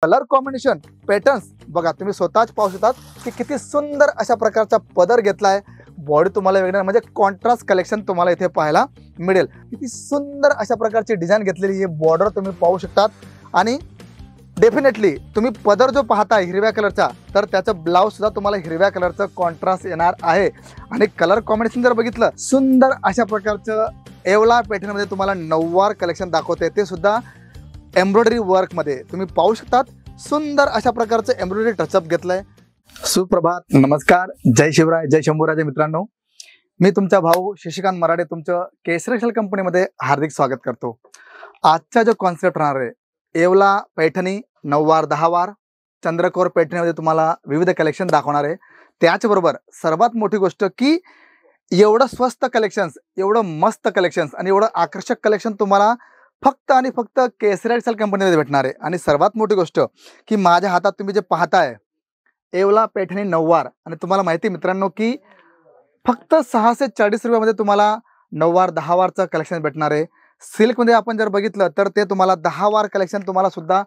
Colour combination patterns बघा, तुम्ही स्वतःच पाहू शकता की किती सुंदर अशा प्रकारचा पदर घेतलाय. बॉडी तुम्हाला वेगळं म्हणजे कॉन्ट्रास्ट कलेक्शन तुम्हाला इथे पाहायला मिळेल. किती सुंदर अशा प्रकारची डिझाईन घेतलेली ही बॉर्डर तुम्ही पाहू शकतात. आणि डेफिनेटली तुम्ही पदर जो पाहताय हिरव्या कलरचा, तर त्याचं ब्लाउज सुद्धा तुम्हाला हिरव्या कलरचं कॉन्ट्रास्ट येणार आहे. आणि कलर कॉम्बिनेशन जर बघितलं, सुंदर अशा प्रकारचं येवला पॅटर्नमध्ये तुम्हाला नऊवार कलेक्शन दाखवते, ते सुद्धा एम्ब्रॉयडरी वर्कमध्ये तुम्ही पाहू शकतात. सुंदर अशा प्रकारचं एम्ब्रॉयडरी टचअप घेतलंय. सुप्रभात, नमस्कार, जय शिवराय, जय शंभूराजे मित्रांनो. मी तुमचा भाऊ शशिकांत मराडे तुमचं केसरी कंपनीमध्ये हार्दिक स्वागत करतो. आजचा जो कॉन्सेप्ट राहणार आहे, येवला पैठणी नऊवार दहावार चंद्रकोर पैठणीमध्ये तुम्हाला विविध कलेक्शन दाखवणार आहे. त्याचबरोबर सर्वात मोठी गोष्ट की एवढं स्वस्त कलेक्शन्स, एवढं मस्त कलेक्शन्स आणि एवढं आकर्षक कलेक्शन तुम्हाला फक्त आणि फक्त केसरी एक्सेल कंपनीमध्ये भेटणार आहे. आणि सर्वात मोठी गोष्ट की माझ्या हातात तुम्ही जे पाहताय येवला पैठणी नऊवार, आणि तुम्हाला माहिती मित्रांनो की फक्त 640 रुपयामध्ये तुम्हाला नऊवार दहावारचं कलेक्शन भेटणार आहे. सिल्कमध्ये आपण जर बघितलं तर ते तुम्हाला दहावार कलेक्शन तुम्हाला सुद्धा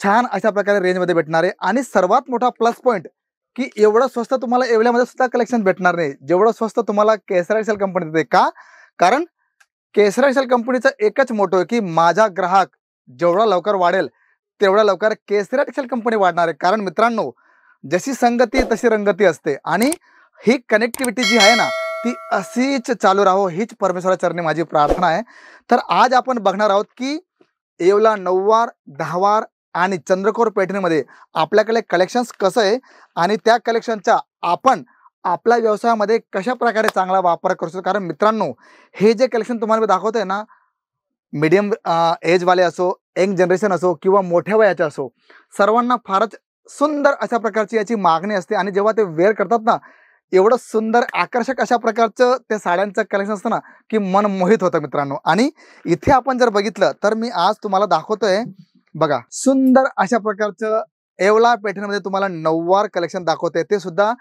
छान अशा प्रकारे रेंजमध्ये भेटणार आहे. आणि सर्वात मोठा प्लस पॉईंट की एवढं स्वस्त तुम्हाला येवल्यामध्ये सुद्धा कलेक्शन भेटणार नाही जेवढं स्वस्त तुम्हाला केसरी एक्सेल कंपनीत आहे. का? कारण केसरी एक्सेल कंपनीचं एकच मोठं आहे की माझा ग्राहक जेवढा लवकर वाढेल तेवढा लवकर केसरी एक्सेल कंपनी वाढणार आहे. कारण मित्रांनो, जशी संगती तशी रंगती असते, आणि ही कनेक्टिव्हिटी जी आहे ना ती अशीच चालू राहो, हीच परमेश्वराच्या चरणी माझी प्रार्थना आहे. तर आज आपण बघणार आहोत की येवला नऊवार दहावार आणि चंद्रकोर पैठणीमध्ये आपल्याकडे कलेक्शन्स कसं आहे, आणि त्या कलेक्शनचा आपण आपल्या व्यवसायामध्ये कशा प्रकारे चांगला वापर करू शकतो. कारण मित्रांनो, हे जे कलेक्शन तुम्हाला मी दाखवतोय ना, मीडियम एजवाले असो, यंग जनरेशन असो किंवा मोठ्या वयाचे असो, सर्वांना फारच सुंदर अशा प्रकारची याची मागणी असते. आणि जेव्हा ते वेअर करतात ना, एवढं सुंदर आकर्षक अशा प्रकारचं ते साड्यांचं कलेक्शन असतं ना की मन मोहित होतं मित्रांनो. आणि इथे आपण जर बघितलं तर मी आज तुम्हाला दाखवतोय बघा, सुंदर अशा प्रकारचं येवला पैठणीमध्ये तुम्हाला नऊवार कलेक्शन दाखवते, ते सुद्धा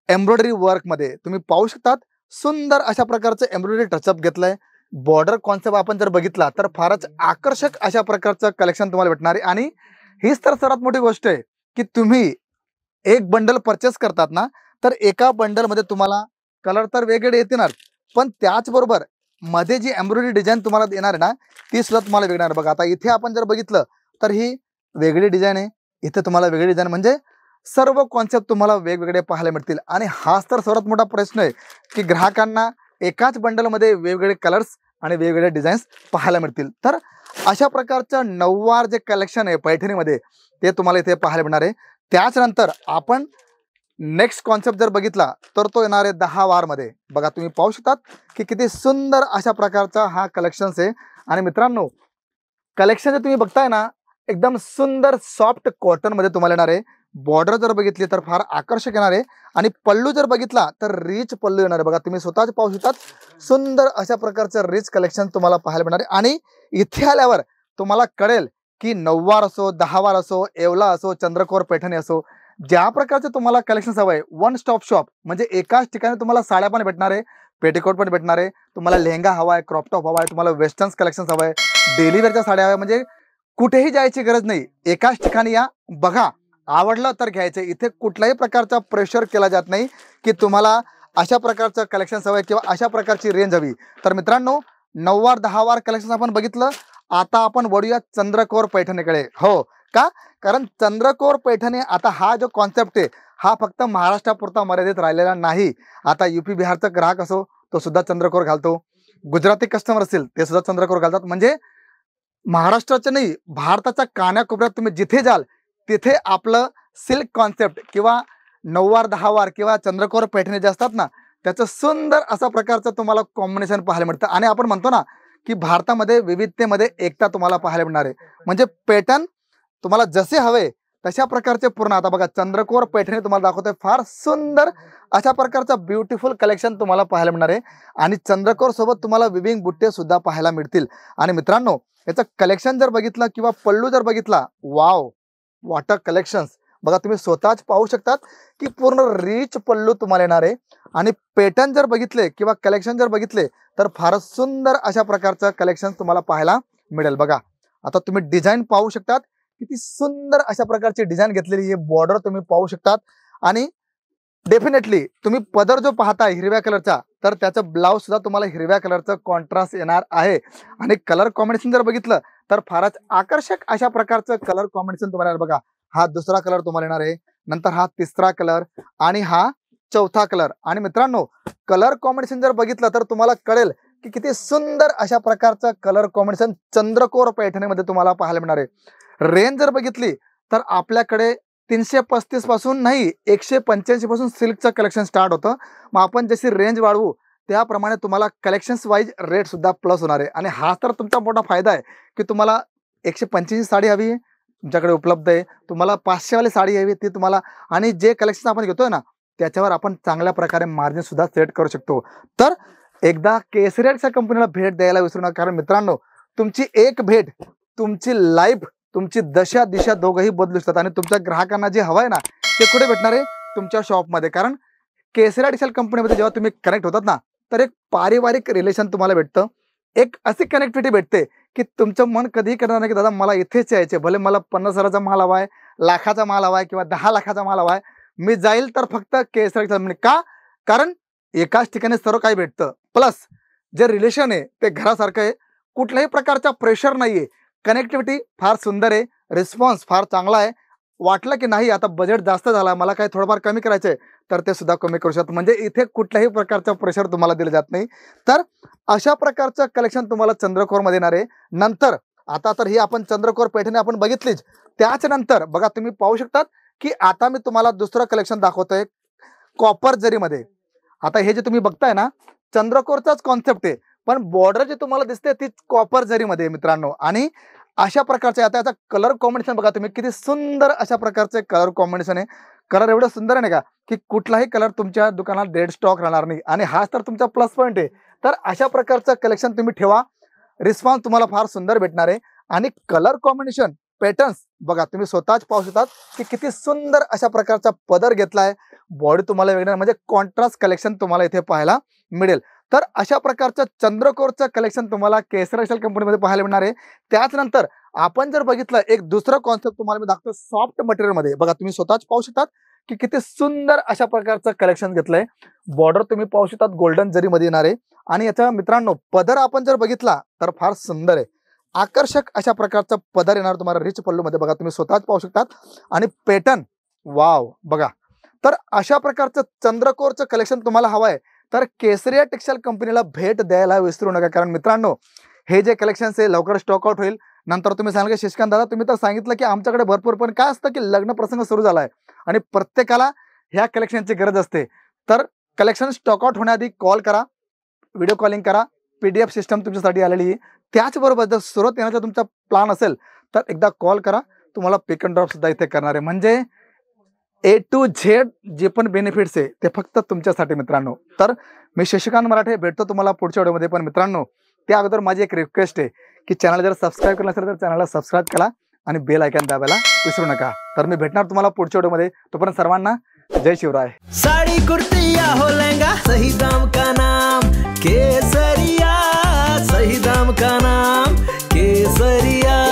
एम्ब्रॉयडरी वर्कमध्ये तुम्ही पाहू शकतात. सुंदर अशा प्रकारचं एम्ब्रॉयडरी टचअप घेतलंय. बॉर्डर कॉन्सेप्ट आपण जर बघितला तर फारच आकर्षक अशा प्रकारचं कलेक्शन तुम्हाला भेटणार आहे. आणि हीच तर सर्वात मोठी गोष्ट आहे की तुम्ही एक बंडल परचेस करतात ना, तर एका बंडलमध्ये तुम्हाला कलर तर वेगळे येणार, पण त्याचबरोबर मध्ये जी एम्ब्रॉयडरी डिझाईन तुम्हाला देणार आहे ना, ती सुद्धा तुम्हाला वेगळी. बघा, आता इथे आपण जर बघितलं तर ही वेगळी डिझाईन आहे, इथे तुम्हाला वेगळी डिझाईन, म्हणजे सर्व कॉन्सेप्ट तुम्हाला वेगवेगळे पाहायला मिळतील. आणि हाच तर सर्वात मोठा प्रश्न आहे की ग्राहकांना एकाच बंडलमध्ये वेगवेगळे कलर्स आणि वेगवेगळे डिझाईन्स पाहायला मिळतील. तर अशा प्रकारचं नऊवार जे कलेक्शन आहे पैठणीमध्ये ते तुम्हाला इथे पाहायला मिळणार आहे. त्याच्यानंतर आपण नेक्स्ट कॉन्सेप्ट जर बघितला तर तो येणार आहे दहावारमध्ये. बघा, तुम्ही पाहू शकतात की किती सुंदर अशा प्रकारचा हा कलेक्शन्स आहे. आणि मित्रांनो, कलेक्शन जे तुम्ही बघताय ना, एकदम सुंदर सॉफ्ट कॉटनमध्ये तुम्हाला येणार आहे. बॉर्डर जर बघितली तर फार आकर्षक येणार आहे. आणि पल्लू जर बघितला तर रिच पल्लू येणार आहे. बघा, तुम्ही स्वतःच पाहू शकतात, सुंदर अशा प्रकारचं रिच कलेक्शन तुम्हाला पाहायला मिळणार आहे. आणि इथे आल्यावर तुम्हाला कळेल की नऊवार असो, दहावार असो, येवला असो, चंद्रकोर पैठणी असो, ज्या प्रकारचे तुम्हाला कलेक्शन हवं आहे, वन स्टॉप शॉप, म्हणजे एकाच ठिकाणी तुम्हाला साड्या पण भेटणार आहे, पेटीकोट पण भेटणार आहे, तुम्हाला लेहंगा हवा आहे, क्रॉप टॉप हवा आहे, तुम्हाला वेस्टर्न्स कलेक्शन हवं आहे, डेली वेअरच्या साड्या हव्या, म्हणजे कुठेही जायची गरज नाही, एकाच ठिकाणी या, बघा, आवडलं तर घ्यायचं. इथे कुठल्याही प्रकारचा प्रेशर केला जात नाही की तुम्हाला अशा प्रकारचं कलेक्शन हवं आहे किंवा अशा प्रकारची रेंज हवी. तर मित्रांनो, नऊवार दहावार कलेक्शन आपण बघितलं, आता आपण वळूया चंद्रकोर पैठणीकडे. हो का? कारण चंद्रकोर पैठणी आता हा जो कॉन्सेप्ट आहे हा फक्त महाराष्ट्रापुरता मर्यादित राहिलेला नाही. आता यूपी बिहारचा ग्राहक असो तो सुद्धा चंद्रकोर घालतो, गुजराती कस्टमर असतील ते सुद्धा चंद्रकोर घालतात. म्हणजे महाराष्ट्राचे नाही, भारताच्या कानाकोपऱ्यात तुम्ही जिथे जाल तिथे आपलं सिल्क कॉन्सेप्ट किंवा नऊवार दहावार किंवा चंद्रकोर पैठणी जे असतात ना, त्याचं सुंदर असा प्रकारचं तुम्हाला कॉम्बिनेशन पाहायला मिळतं. आणि आपण म्हणतो ना की भारतामध्ये विविधतेमध्ये एकता तुम्हाला पाहायला मिळणार आहे. म्हणजे पॅटर्न तुम्हाला जसे हवे तशा प्रकारचे पूर्ण. आता बघा, चंद्रकोर पैठणी तुम्हाला दाखवतोय, फार सुंदर अशा प्रकारचं ब्युटिफुल कलेक्शन तुम्हाला पाहायला मिळणार आहे. आणि चंद्रकोर सोबत तुम्हाला विविंग बुट्टे सुद्धा पाहायला मिळतील. आणि मित्रांनो, याचं कलेक्शन जर बघितलं किंवा पल्लू जर बघितला, वाव, वॉटर कलेक्शन्स, बघा, तुम्ही स्वतःच पाहू शकतात की पूर्ण रिच पल्लू तुम्हाला येणार आहे. आणि पॅटर्न जर बघितले किंवा कलेक्शन जर बघितले तर फारच सुंदर अशा प्रकारचं कलेक्शन तुम्हाला पाहायला मिळेल. बघा, आता तुम्ही डिझाईन पाहू शकतात किती सुंदर अशा प्रकारची डिझाईन घेतलेली ही बॉर्डर तुम्ही पाहू शकतात। आणि डेफिनेटली तुम्ही पदर जो पाहताय हिरव्या कलरचा, तर त्याचं ब्लाउज सुद्धा तुम्हाला हिरव्या कलरचं कॉन्ट्रास्ट येणार आहे। आणि कलर कॉम्बिनेशन जर बघितलं तर फारच आकर्षक अशा प्रकारचं कलर कॉम्बिनेशन तुम्हाला बघा, हा दुसरा कलर तुम्हाला येणार आहे, नंतर हा तिसरा कलर आणि हा चौथा कलर। आणि मित्रांनो कलर कॉम्बिनेशन जर बघितलं तर तुम्हाला कळेल की किती सुंदर अशा प्रकारचं कलर कॉम्बिनेशन चंद्रकोर पैठणीमध्ये तुम्हाला पाहायला मिळणार आहे। रेंज जर बघितली तर आपल्याकडे 335 पासून नाही 185 पासून सिल्कचं कलेक्शन स्टार्ट होतं। मग आपण जशी रेंज वाढवू त्याप्रमाणे तुम्हाला कलेक्शन्स वाईज रेट सुद्धा प्लस होणार आहे। आणि हा तर तुमचा मोठा फायदा आहे की तुम्हाला 185 साडी हवी आहे तुमच्याकडे उपलब्ध आहे, तुम्हाला 500 वाली साडी हवी ती तुम्हाला, आणि जे कलेक्शन आपण घेतोय ना त्याच्यावर आपण चांगल्या प्रकारे मार्जिन सुद्धा सेट करू शकतो। तर एकदा केसरियाच्या कंपनीला भेट द्यायला विसरू नका, कारण मित्रांनो तुमची एक भेट तुमची लाईफ, तुमची दशा दिशा दोघंही बदलू शकतात। आणि तुमच्या ग्राहकांना जे हवं आहे ना ते कुठे भेटणार आहे, तुमच्या शॉपमध्ये। कारण केसरिया टेक्सटाईल कंपनीमध्ये जेव्हा तुम्ही कनेक्ट होतात ना तर एक पारिवारिक रिलेशन तुम्हाला भेटतं, एक अशी कनेक्टिव्हिटी भेटते की तुमचं मन कधीही करणार नाही की दादा मला इथेच यायचे, भले मला 50,000चा माल हवा आहे, लाखाचा माल हवा आहे किंवा 10 लाखाचा माल हवा आहे, मी जाईल तर फक्त केसरिया कंपनी का, कारण एकाच ठिकाणी सर्व काही भेटतं। प्लस जे रिलेशन आहे ते घरासारखं आहे, कुठल्याही प्रकारचा प्रेशर नाहीये, कनेक्टिव्हिटी फार सुंदर आहे, रिस्पॉन्स फार चांगला आहे। वाटलं की नाही आता बजेट जास्त झाला, मला काही थोडंफार कमी करायचंय, तर ते सुद्धा कमी करू शकतात। म्हणजे इथे कुठल्याही प्रकारचा प्रेशर तुम्हाला दिलं जात नाही। तर अशा प्रकारचं कलेक्शन तुम्हाला चंद्रकोरमध्ये येणार आहे। नंतर आता तर ही आपण चंद्रकोर पैठणी आपण बघितलीच, त्याच नंतर बघा तुम्ही पाहू शकतात की आता मी तुम्हाला दुसरं कलेक्शन दाखवतोय कॉपर जरीमध्ये। आता हे जे तुम्ही बघताय ना चंद्रकोरचाच कॉन्सेप्ट आहे, पण बॉर्डर जे तुम्हाला दिसते ती कॉपर जरीमध्ये मित्रांनो। आणि अशा प्रकारचे आता याचा कलर कॉम्बिनेशन बघा तुम्ही, किती सुंदर अशा प्रकारचे कलर कॉम्बिनेशन आहे। कलर एवढं सुंदर आहे ना का की कुठलाही कलर तुमच्या दुकानात डेड स्टॉक राहणार नाही, आणि हाच तर तुमचा प्लस पॉईंट आहे। तर अशा प्रकारचं कलेक्शन तुम्ही ठेवा, रिस्पॉन्स तुम्हाला फार सुंदर भेटणार आहे। आणि कलर कॉम्बिनेशन पॅटर्न्स बघा तुम्ही स्वतःच पाहू शकतात की किती सुंदर अशा प्रकारचा पदर घेतलाय, बॉडी तुम्हाला वेगळं म्हणजे कॉन्ट्रास्ट कलेक्शन तुम्हाला इथे पाहायला मिळेल। तर अशा प्रकारचं चंद्रकोरचं कलेक्शन तुम्हाला केसरिया टेक्सटाईल कंपनीमध्ये पाहायला मिळणार आहे। त्याच नंतर आपण जर बघितलं एक दुसरं कॉन्सेप्ट तुम्हाला मी दाखवतो सॉफ्ट मटेरियलमध्ये, बघा तुम्ही स्वतःच पाहू शकतात की किती सुंदर अशा प्रकारचं कलेक्शन घेतलंय। बॉर्डर तुम्ही पाहू शकतात गोल्डन जरीमध्ये येणार आहे। आणि याचा मित्रांनो पदर आपण जर बघितला तर फार सुंदर आहे, आकर्षक अशा प्रकारचा पदर येणार तुम्हाला रिच पल्लूमध्ये, बघा तुम्ही स्वतःच पाहू शकतात। आणि पॅटर्न वाव बघा, तर अशा प्रकारचं चंद्रकोरचं कलेक्शन तुम्हाला हवं आहे तर केसरिया टेक्सटाईल कंपनीला भेट द्यायला विसरू नका। कारण मित्रांनो हे जे कलेक्शन्स आहे लवकर स्टॉक आउट होईल। नंतर तुम्ही सांगाल की शशिकांत दादा तुम्ही तर सांगितलं की आमच्याकडे भरपूर, पण काय असतं की लग्न प्रसंग सुरू झालाय आणि प्रत्येकाला ह्या कलेक्शनची गरज असते। तर कलेक्शन स्टॉक आउट होण्याआधी कॉल करा, व्हिडिओ कॉलिंग करा, PDF सिस्टम तुमच्यासाठी आलेली आहे। त्याचबरोबर जर सुरत येण्याचा तुमचा प्लॅन असेल तर एकदा कॉल करा, तुम्हाला पिक अँड ड्रॉप सुद्धा इथे करणार आहे। म्हणजे A to Z जे पण बेनिफिट्स आहे ते फक्त तुमच्यासाठी मित्रांनो। तर मी शशिकांत मराठे भेटतो तुम्हाला पुढच्या व्हिडिओमध्ये। पण मित्रांनो त्या अगोदर माझी एक रिक्वेस्ट आहे की चॅनल जर सबस्क्राईब केलं असेल तर चॅनलला सबस्क्राईब करा आणि बेल आयकॉन दाबायला विसरू नका। तर मी भेटणार तुम्हाला पुढच्या व्हिडिओमध्ये, तोपर्यंत सर्वांना जय शिवराय। साड़ी कुर्ती या हो लहंगा सही दाम का नाम केसरिया, सही दाम का नाम केसरिया।